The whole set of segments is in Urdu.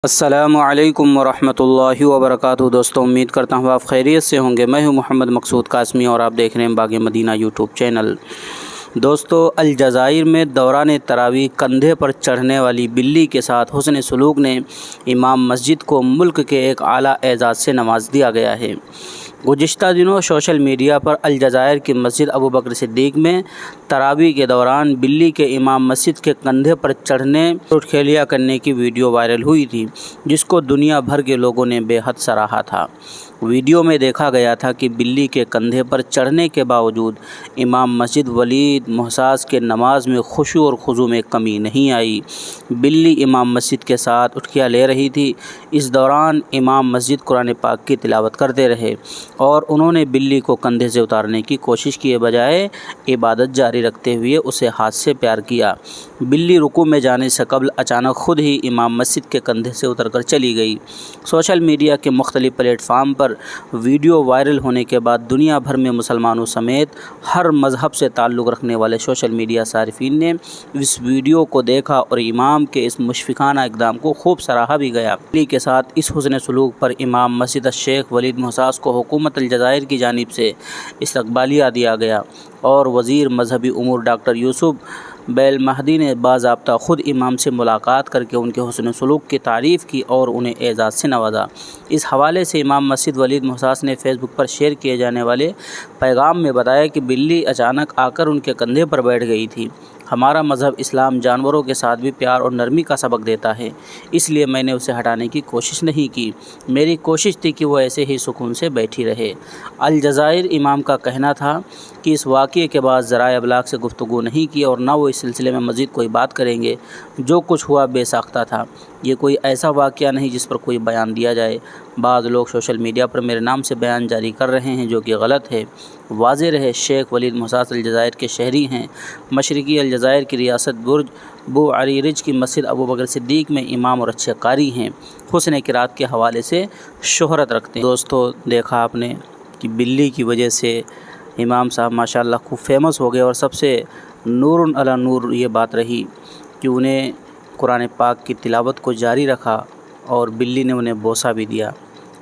السلام علیکم ورحمۃ اللہ وبرکاتہ۔ دوستوں، امید کرتا ہوں آپ خیریت سے ہوں گے۔ میں ہوں محمد مقصود قاسمی اور آپ دیکھ رہے ہیں باغ مدینہ یوٹیوب چینل۔ دوستو، الجزائر میں دوران تراویح کندھے پر چڑھنے والی بلی کے ساتھ حسن سلوک نے امام مسجد کو ملک کے ایک اعلیٰ اعزاز سے نواز دیا گیا ہے۔ گزشتہ دنوں سوشل میڈیا پر الجزائر کی مسجد ابوبکر صدیق میں تراویح کے دوران بلی کے امام مسجد کے کندھے پر چڑھنے اور کھیلیا کرنے کی ویڈیو وائرل ہوئی تھی، جس کو دنیا بھر کے لوگوں نے بے حد سراہا تھا۔ ویڈیو میں دیکھا گیا تھا کہ بلی کے کندھے پر چڑھنے کے باوجود امام مسجد ولید محساس کے نماز میں خشوع اور خضوع میں کمی نہیں آئی۔ بلی امام مسجد کے ساتھ اٹھیاں لے رہی تھی۔ اس دوران امام مسجد قرآن پاک کی تلاوت کرتے رہے اور انہوں نے بلی کو کندھے سے اتارنے کی کوشش کیے بجائے عبادت جاری رکھتے ہوئے اسے ہاتھ سے پیار کیا۔ بلی رکوع میں جانے سے قبل اچانک خود ہی امام مسجد کے کندھے سے اتر کر چلی گئی۔ سوشل میڈیا کے مختلف پلیٹ فارم پر ویڈیو وائرل ہونے کے بعد دنیا بھر میں مسلمانوں سمیت ہر مذہب سے تعلق رکھنے والے سوشل میڈیا صارفین نے اس ویڈیو کو دیکھا اور امام کے اس مشفقانہ اقدام کو خوب سراہا بھی گیا۔ بلی کے ساتھ اس حسن سلوک پر امام مسجد الشیخ ولید محساس کو حکومت الجزائر کی جانب سے استقبالیہ دیا گیا اور وزیر مذہبی امور ڈاکٹر یوسف بیلمہدی نے باضابطہ خود امام سے ملاقات کر کے ان کے حسن سلوک کی تعریف کی اور انہیں اعزاز سے نوازا۔ اس حوالے سے امام مسجد ولید محساس نے فیس بک پر شیئر کیے جانے والے پیغام میں بتایا کہ بلی اچانک آ کر ان کے کندھے پر بیٹھ گئی تھی۔ ہمارا مذہب اسلام جانوروں کے ساتھ بھی پیار اور نرمی کا سبق دیتا ہے، اس لیے میں نے اسے ہٹانے کی کوشش نہیں کی۔ میری کوشش تھی کہ وہ ایسے ہی سکون سے بیٹھی رہے۔ الجزائر امام کا کہنا تھا کہ اس واقعے کے بعد ذرائع ابلاغ سے گفتگو نہیں کی اور نہ وہ اس سلسلے میں مزید کوئی بات کریں گے۔ جو کچھ ہوا بے ساختہ تھا۔ یہ کوئی ایسا واقعہ نہیں جس پر کوئی بیان دیا جائے۔ بعض لوگ سوشل میڈیا پر میرے نام سے بیان جاری کر رہے ہیں جو کہ غلط ہے۔ واضح رہے، شیخ ولید محساس الجزائر کے شہری ہیں۔ مشرقی الجزائر کی ریاست برج بو علی رج کی مسجد ابوبکر صدیق میں امام اور اچھے قاری ہیں۔ حسن قرات کے حوالے سے شہرت رکھتے ہیں۔ دوستو، دیکھا آپ نے کہ بلی کی وجہ سے امام صاحب ماشاءاللہ خوب فیمس ہو گئے اور سب سے نور علی نور یہ بات رہی کہ انہیں قرآن پاک کی تلاوت کو جاری رکھا اور بلی نے انہیں بوسہ بھی دیا۔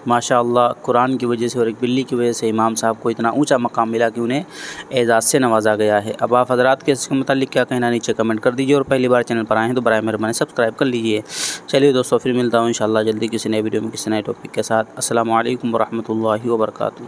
ماشاءاللہ قرآن کی وجہ سے اور ایک بلی کی وجہ سے امام صاحب کو اتنا اونچا مقام ملا کہ انہیں اعزاز سے نوازا گیا ہے۔ اب آپ حضرات کے اس کے متعلق کیا کہنا نیچے کمنٹ کر دیجیے اور پہلی بار چینل پر آئیں تو برائے مہربانی سبسکرائب کر لیجیے۔ چلیے دوستو، پھر ملتا ہوں انشاءاللہ جلدی کسی نئے ویڈیو میں کسی نئے ٹاپک کے ساتھ۔ السلام علیکم ورحمۃ اللہ وبرکاتہ۔